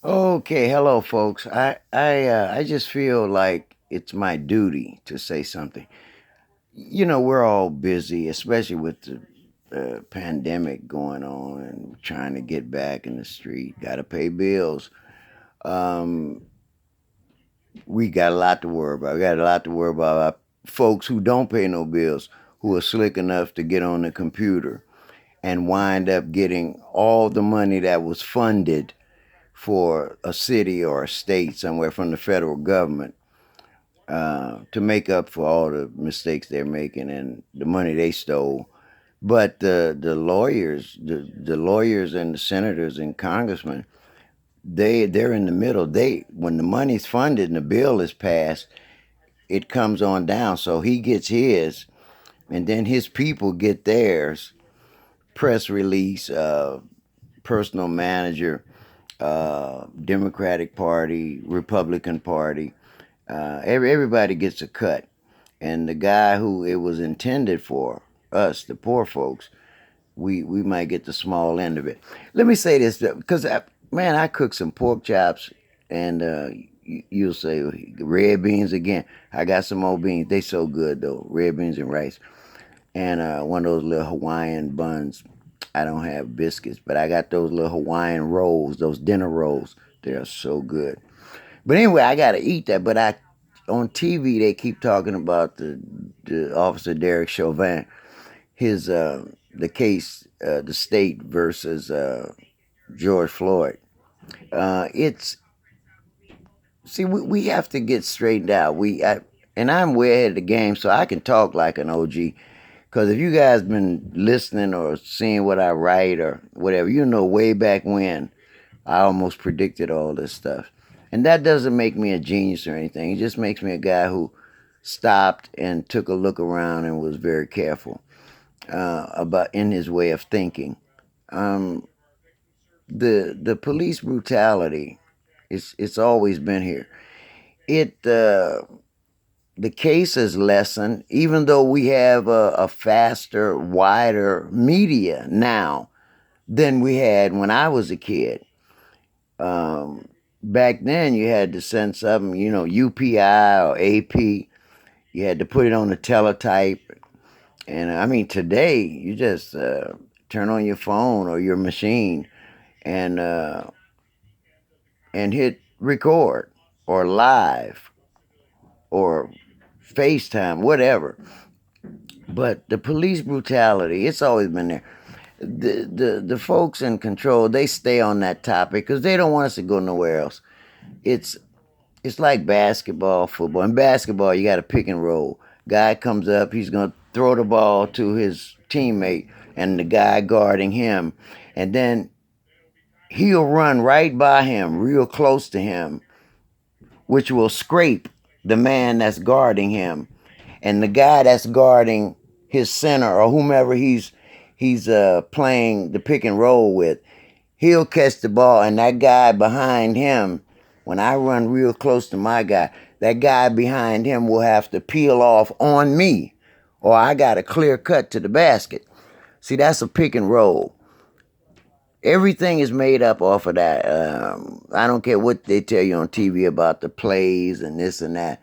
Okay, hello, folks. I just feel like it's my duty to say something. We're all busy, especially with the pandemic going on and trying to get back in the street. Got to pay bills. Um, we got a lot to worry about. We got a lot to worry about folks who don't pay no bills, who are slick enough to get on the computer and wind up getting all the money that was funded for a city or a state somewhere from the federal government to make up for all the mistakes they're making and the money they stole. But the lawyers and the senators and congressmen, they're in the middle. They when the money's funded and the bill is passed, it comes on down. So he gets his, and then his people get theirs. Press release, personal manager, Democratic Party, Republican Party. Everybody gets a cut, and the guy who it was intended for, us, the poor folks, we might get the small end of it. Let me say this, because man, I cook some pork chops, and you'll say red beans again. I got some old beans. They so good though, red beans and rice, and one of those little Hawaiian buns. I don't have biscuits, but I got those little Hawaiian rolls, those dinner rolls. They're so good. But anyway, I gotta eat that. But I on TV they keep talking about the officer Derek Chauvin, his the case, the state versus George Floyd. It's see we have to get straightened out. And I'm way ahead of the game, so I can talk like an OG. Because if you guys been listening or seeing what I write or whatever, you know way back when I almost predicted all this stuff. And that doesn't make me a genius or anything. It just makes me a guy who stopped and took a look around and was very careful about in his way of thinking. Um, the police brutality, it's always been here. It the case has lessened, even though we have a faster, wider media now than we had when I was a kid. Back then, you had to send something, UPI or AP. You had to put it on the teletype. And I mean, today, you just turn on your phone or your machine and hit record or live or FaceTime, whatever. But the police brutality, it's always been there. The folks in control, they stay on that topic because they don't want us to go nowhere else. It's it's like basketball, football. In basketball, you got to pick and roll. Guy comes up, he's gonna throw the ball to his teammate, and the guy guarding him, and then he'll run right by him, real close to him, which will scrape the man that's guarding him, and the guy that's guarding his center or whomever he's playing the pick and roll with, he'll catch the ball, and that guy behind him, when I run real close to my guy, that guy behind him will have to peel off on me, or I got a clear cut to the basket. See, that's a pick and roll. Everything is made up off of that. I don't care what they tell you on TV about the plays and this and that.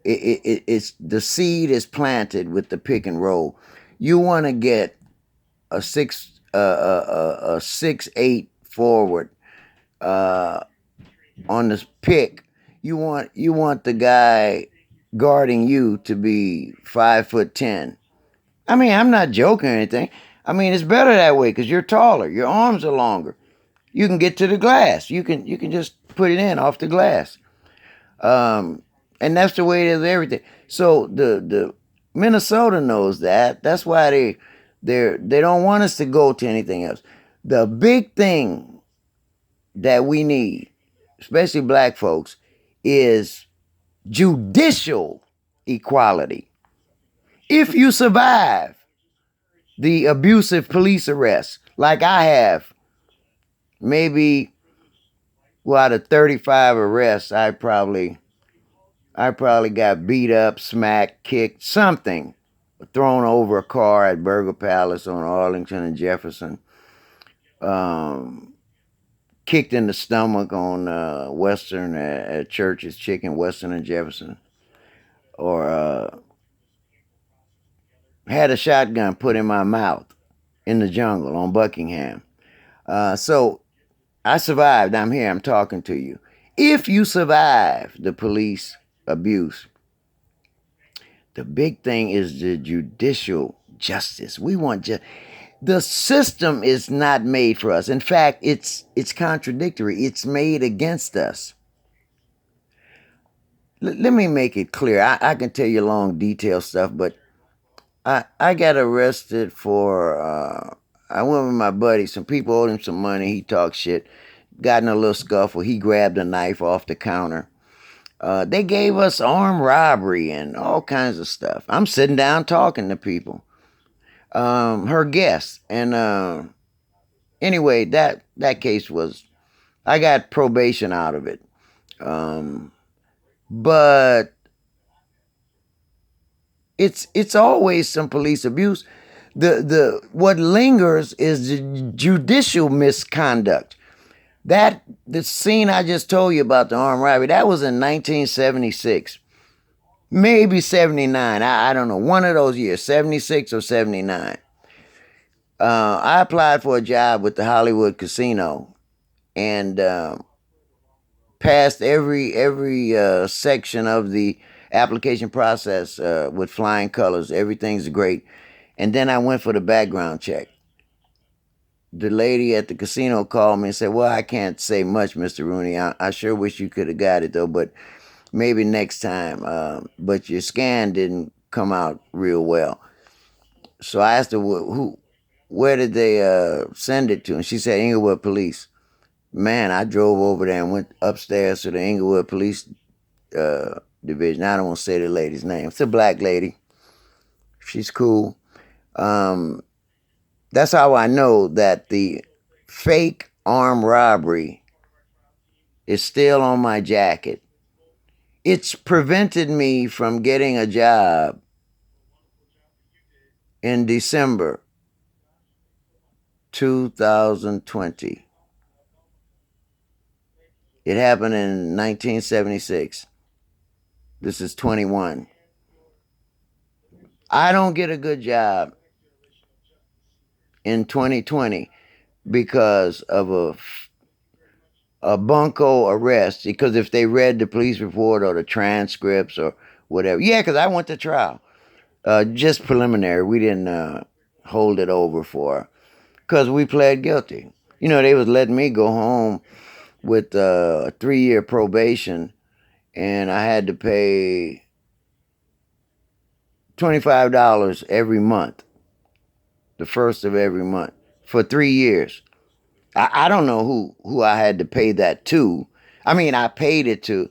It's the seed is planted with the pick and roll. You want to get a 6'8" forward on this pick. You want the guy guarding you to be 5'10". I mean, I'm not joking or anything. I mean, it's better that way because you're taller. Your arms are longer. You can get to the glass. You can just put it in off the glass. Um, and that's the way it is everything. So the Minnesota knows that. That's why they don't want us to go to anything else. The big thing that we need, especially black folks, is judicial equality. If you survive the abusive police arrest, like I have, maybe out of 35 arrests, I probably got beat up, smacked, kicked, something, thrown over a car at Burger Palace on Arlington and Jefferson. Um, kicked in the stomach on Western at Church's Chicken, Western and Jefferson, or had a shotgun put in my mouth in the jungle on Buckingham. So I survived. I'm here. I'm talking to you. If you survive the police abuse, the big thing is the judicial justice. We want the system is not made for us. In fact, it's contradictory. It's made against us. Let me make it clear. I can tell you long, detailed stuff, but I got arrested for. I went with my buddy. Some people owed him some money. He talked shit. Got in a little scuffle. He grabbed a knife off the counter. They gave us armed robbery and all kinds of stuff. I'm sitting down talking to people, her guests, and anyway, that case was. I got probation out of it, but it's always some police abuse. The what lingers is the judicial misconduct. That the scene I just told you about the armed robbery, that was in 1976, maybe 79. I don't know, one of those years, 76 or 79. I applied for a job with the Hollywood Casino and passed every section of the application process with flying colors. Everything's great. And then I went for the background check. The lady at the casino called me and said, "Well, I can't say much, Mr. Rooney. I sure wish you could have got it, though, but maybe next time. But your scan didn't come out real well." So I asked her, where did they send it to? And she said, "Inglewood Police." Man, I drove over there and went upstairs to the Inglewood Police Division. I don't want to say the lady's name. It's a black lady. She's cool. That's how I know that the fake armed robbery is still on my jacket. It's prevented me from getting a job in December 2020. It happened in 1976. This is 21. I don't get a good job in 2020 because of a bunko arrest. Because if they read the police report or the transcripts or whatever. Yeah, because I went to trial. Just preliminary. We didn't hold it over for, because we pled guilty. You know, they was letting me go home with a 3-year probation, and I had to pay $25 every month, the first of every month, for 3 years. I don't know who I had to pay that to. I mean, I paid it to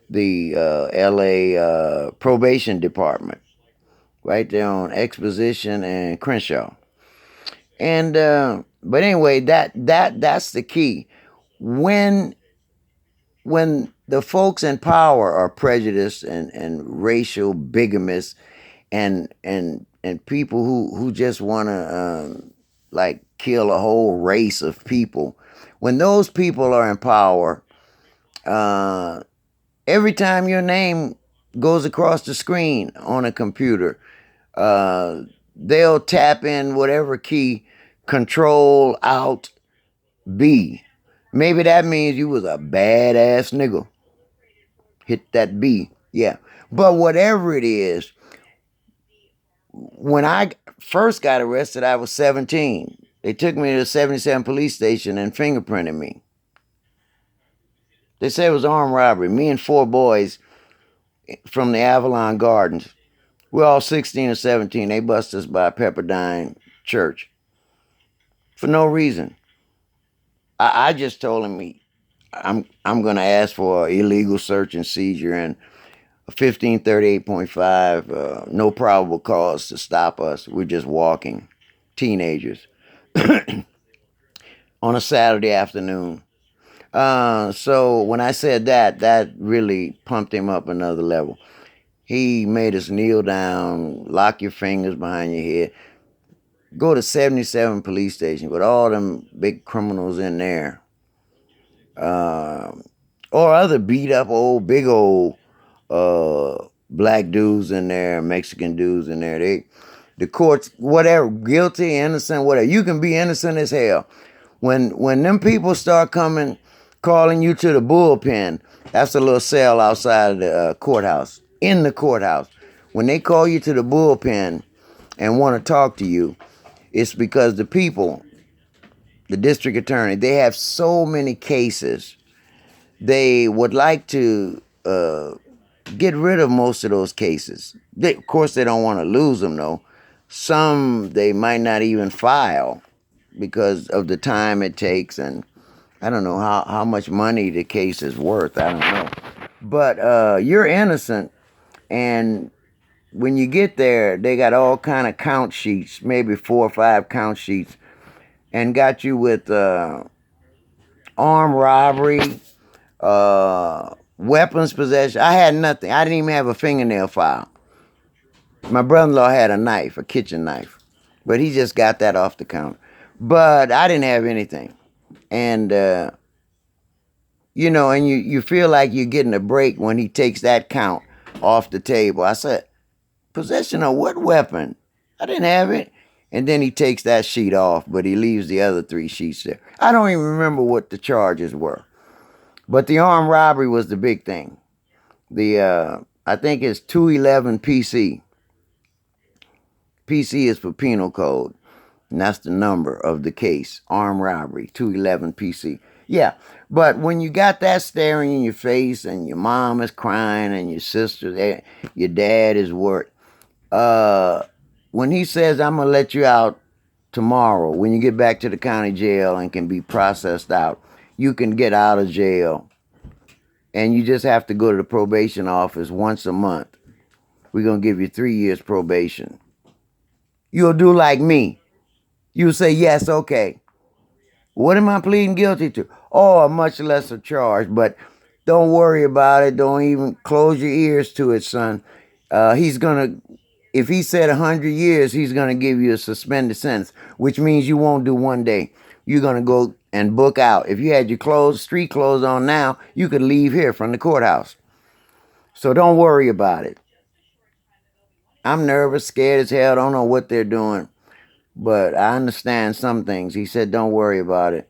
the LA probation department, right there on Exposition and Crenshaw. And but anyway, that's the key. When the folks in power are prejudiced and racial bigamists and people who just want to like kill a whole race of people, when those people are in power, every time your name goes across the screen on a computer, they'll tap in whatever key, Control Alt B. Maybe that means you was a badass nigga. Hit that B. Yeah. But whatever it is, when I first got arrested, I was 17. They took me to the 77 police station and fingerprinted me. They said it was armed robbery. Me and 4 boys from the Avalon Gardens. We're all 16 or 17. They bust us by Pepperdine Church for no reason. I just told him I'm going to ask for illegal search and seizure and 1538.5, no probable cause to stop us. We're just walking, teenagers, on a Saturday afternoon. So when I said that really pumped him up another level. He made us kneel down, lock your fingers behind your head, go to 77 police station with all them big criminals in there. um, or other beat up old, big old black dudes in there, Mexican dudes in there. The courts, whatever, guilty, innocent, whatever. You can be innocent as hell. When them people start coming, calling you to the bullpen, that's a little cell outside of the courthouse, in the courthouse. When they call you to the bullpen and want to talk to you, it's because the people, the district attorney, they have so many cases. They would like to get rid of most of those cases. Of course, they don't want to lose them, though. Some they might not even file because of the time it takes, and I don't know how much money the case is worth. I don't know. But you're innocent, and when you get there, they got all kind of count sheets, maybe 4 or 5 count sheets, and got you with armed robbery, weapons possession. I had nothing. I didn't even have a fingernail file. My brother-in-law had a knife, a kitchen knife, but he just got that off the counter. But I didn't have anything. And, and you feel like you're getting a break when he takes that count off the table. I said, possession of what weapon? I didn't have it. And then he takes that sheet off, but he leaves the other 3 sheets there. I don't even remember what the charges were. But the armed robbery was the big thing. I think it's 211 PC. PC is for penal code. And that's the number of the case. Armed robbery, 211 PC. Yeah, but when you got that staring in your face and your mom is crying and your sister, your dad is worried. When he says, I'm going to let you out tomorrow, when you get back to the county jail and can be processed out, you can get out of jail. And you just have to go to the probation office once a month. We're going to give you 3 years probation. You'll do like me. You'll say, yes, okay. What am I pleading guilty to? Oh, a much lesser charge, but don't worry about it. Don't even close your ears to it, son. If he said 100 years, he's going to give you a suspended sentence, which means you won't do 1 day. You're going to go and book out. If you had your street clothes on now, you could leave here from the courthouse. So don't worry about it. I'm nervous, scared as hell, don't know what they're doing. But I understand some things. He said, don't worry about it.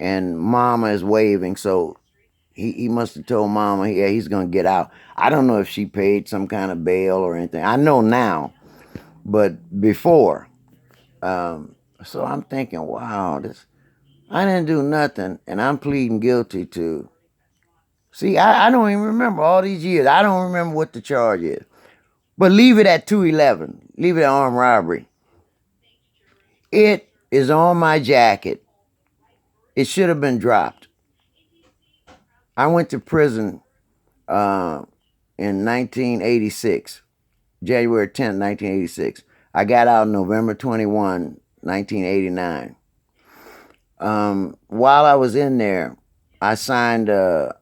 And Mama is waving, so he must have told Mama, yeah, he's going to get out. I don't know if she paid some kind of bail or anything. I know now, but before. So I'm thinking, wow, I didn't do nothing, and I'm pleading guilty to. See, I don't even remember all these years. I don't remember what the charge is. But leave it at 211. Leave it at armed robbery. It is on my jacket. It should have been dropped. I went to prison in 1986, January 10th, 1986. I got out November 21, 1989. While I was in there, I signed a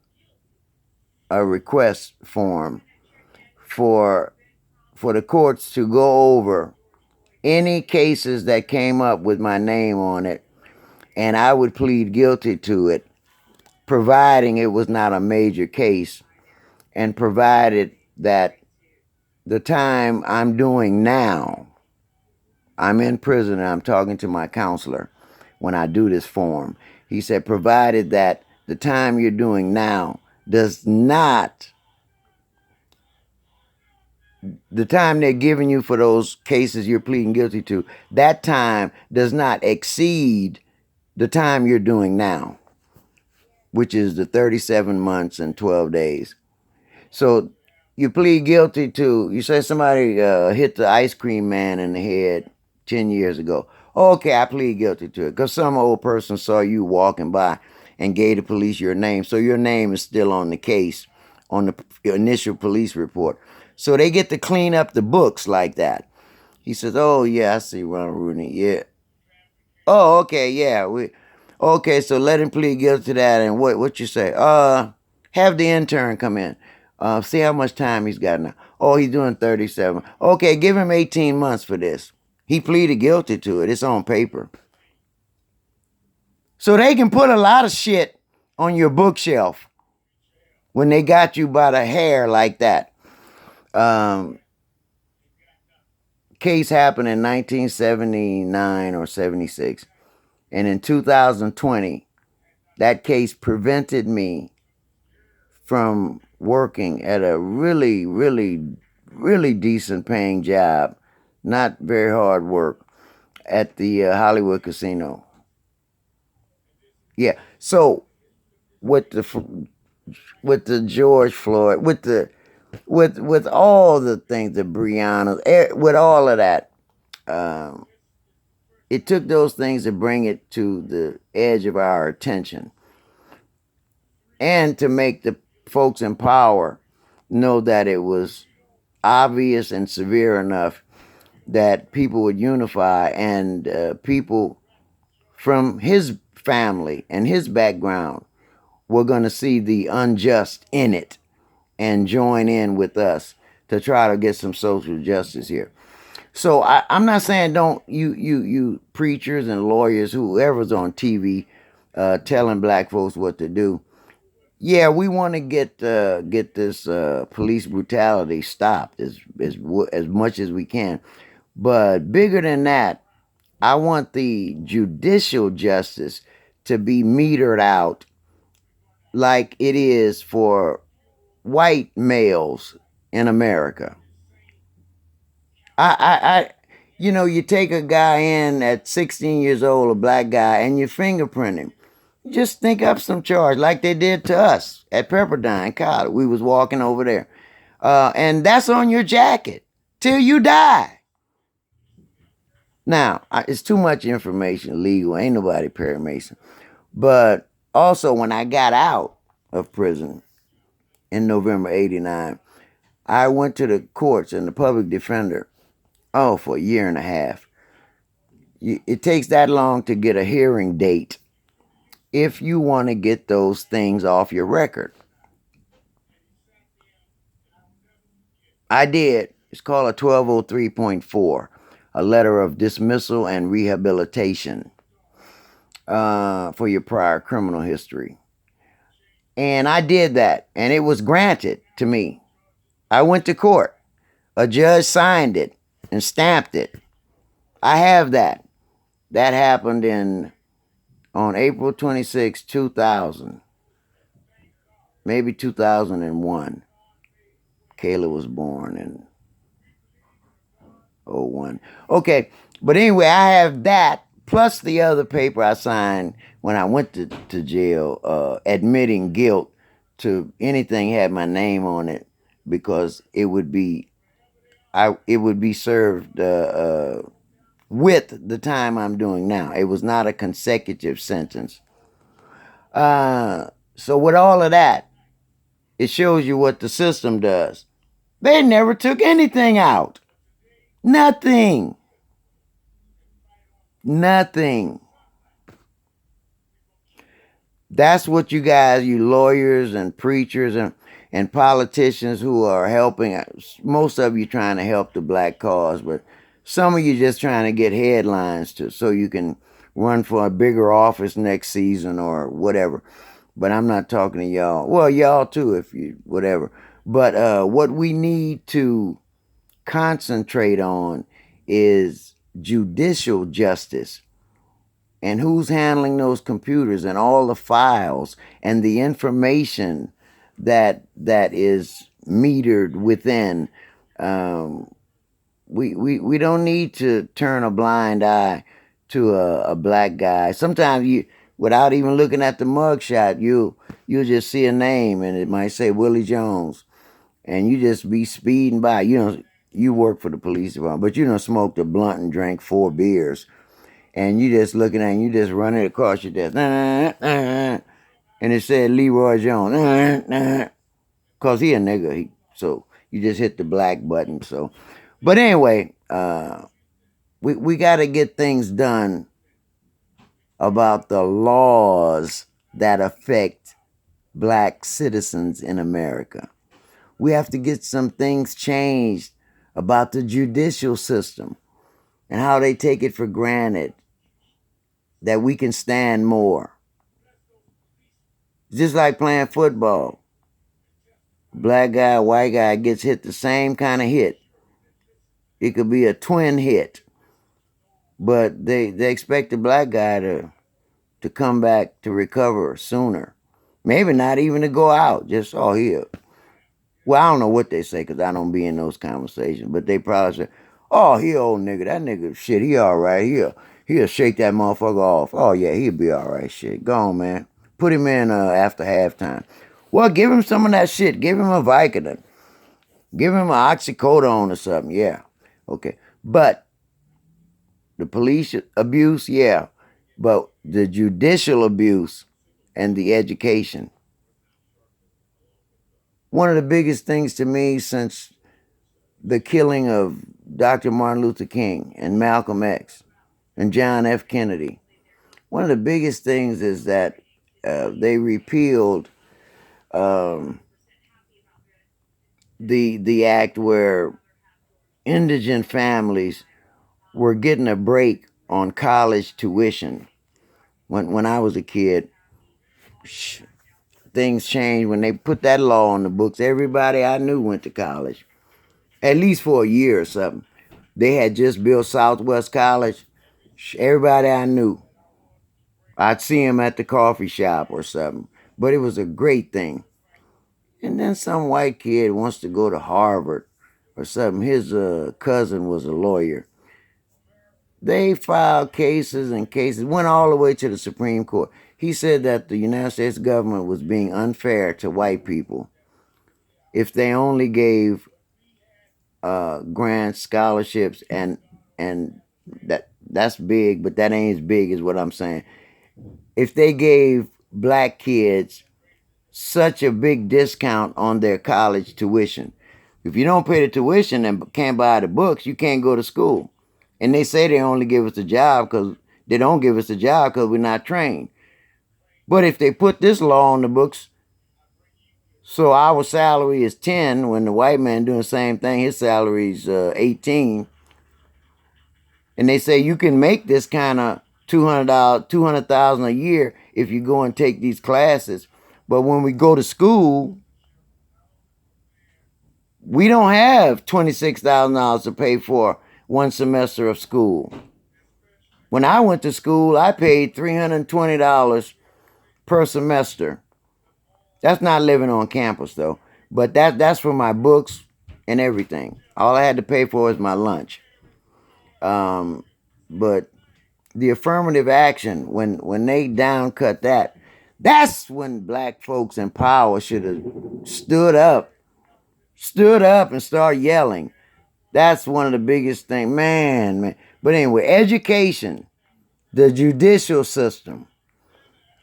request form for the courts to go over any cases that came up with my name on it, and I would plead guilty to it, providing it was not a major case, and provided that the time I'm doing now, I'm in prison and I'm talking to my counselor when I do this form. He said, provided that the time you're doing now does not, the time they're giving you for those cases you're pleading guilty to, that time does not exceed the time you're doing now, which is the 37 months and 12 days. So you plead guilty to, you say somebody hit the ice cream man in the head 10 years ago. Okay, I plead guilty to it because some old person saw you walking by and gave the police your name. So your name is still on the case, on the initial police report. So they get to clean up the books like that. He says, oh, yeah, I see Ronald Rooney. Yeah. Oh, okay, yeah. Okay, so let him plead guilty to that. And what you say? Have the intern come in. See how much time he's got now. Oh, he's doing 37. Okay, give him 18 months for this. He pleaded guilty to it. It's on paper. So they can put a lot of shit on your bookshelf when they got you by the hair like that. Um, Case happened in 1979 or 76. And in 2020, that case prevented me from working at a really, really, really decent paying job, not very hard work, at the Hollywood Casino. Yeah. So with the George Floyd, with all the things, the Breonna, with all of that, um, it took those things to bring it to the edge of our attention, and to make the folks in power know that it was obvious and severe enough that people would unify, and people from his family and his background were going to see the unjust in it and join in with us to try to get some social justice here. So I'm not saying don't you preachers and lawyers, whoever's on TV, telling black folks what to do. Yeah, we want to get this police brutality stopped as much as we can. But bigger than that, I want the judicial justice to be metered out like it is for white males in America. I you take a guy in at 16 years old, a black guy, and you fingerprint him. Just think up some charge like they did to us at Pepperdine College. We was walking over there. And that's on your jacket till you die. Now, it's too much information legal. Ain't nobody Perry Mason. But also, when I got out of prison in November 89, I went to the courts and the public defender, for a year and a half. It takes that long to get a hearing date if you want to get those things off your record. I did. It's called a 1203.4, a letter of dismissal and rehabilitation for your prior criminal history. And I did that, and it was granted to me. I went to court. A judge signed it and stamped it. I have that. That happened on April 26, 2000, maybe 2001. Kayla was born in 01. Okay, but anyway, I have that plus the other paper I signed when I went to jail, admitting guilt to anything had my name on it, because it would be served with the time I'm doing now. It was not a consecutive sentence. So with all of that, it shows you what the system does. They never took anything out. Nothing. Nothing. That's what you guys, you lawyers and preachers and politicians who are helping, most of you trying to help the black cause, but some of you just trying to get headlines so you can run for a bigger office next season or whatever. But I'm not talking to y'all. Well, y'all too, if you, whatever. But what we need to concentrate on is judicial justice, and who's handling those computers and all the files and the information that is metered within. We don't need to turn a blind eye to a black guy. Sometimes you, without even looking at the mugshot, you'll just see a name and it might say Willie Jones, and you just be speeding by. You work for the police department, but you don't smoke a blunt and drank 4 beers, and you just looking at it, and you just running across your desk, and it said Leroy Jones, because he a nigga, so you just hit the black button. So, but anyway, we got to get things done about the laws that affect black citizens in America. We have to get some things changed about the judicial system and how they take it for granted that we can stand more. It's just like playing football. Black guy, white guy gets hit the same kind of hit. It could be a twin hit. But they expect the black guy to come back to recover sooner. Maybe not even to go out. Just, oh, here. Well, I don't know what they say because I don't be in those conversations. But they probably say, oh, he old nigga. That nigga, shit, he all right. He'll shake that motherfucker off. Oh, yeah, he'll be all right, shit. Go on, man. Put him in after halftime. Well, give him some of that shit. Give him a Vicodin. Give him an oxycodone or something. Yeah. Okay. But the police abuse, yeah. But the judicial abuse and the education. One of the biggest things to me since the killing of Dr. Martin Luther King and Malcolm X and John F. Kennedy, one of the biggest things is that they repealed the act where indigent families were getting a break on college tuition. When I was a kid, things changed when they put that law on the books. Everybody I knew went to college, at least for a year or something. They had just built Southwest College. Everybody I knew, I'd see him at the coffee shop or something. But it was a great thing. And then some white kid wants to go to Harvard or something. His cousin was a lawyer. They filed cases and cases, went all the way to the Supreme Court. He said that the United States government was being unfair to white people if they only gave grants, scholarships, and that's big, but that ain't as big as what I'm saying. If they gave black kids such a big discount on their college tuition, if you don't pay the tuition and can't buy the books, you can't go to school. And they say they only give us a job because they don't give us a job because we're not trained. But if they put this law on the books, so our salary is 10 when the white man doing the same thing, his salary is 18. And they say you can make this kind of $200,000 a year if you go and take these classes. But when we go to school, we don't have $26,000 to pay for one semester of school. When I went to school, I paid $320 per semester. That's not living on campus though, but that's for my books and everything. All I had to pay for is my lunch. But the affirmative action, when they downcut that, that's when black folks in power should have stood up and started yelling. That's one of the biggest things, man. But anyway, education, the judicial system,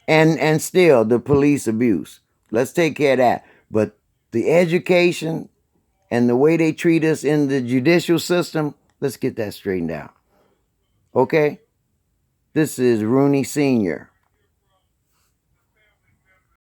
and still the police abuse. Let's take care of that. But the education and the way they treat us in the judicial system, let's get that straightened out. Okay? This is Rooney Sr.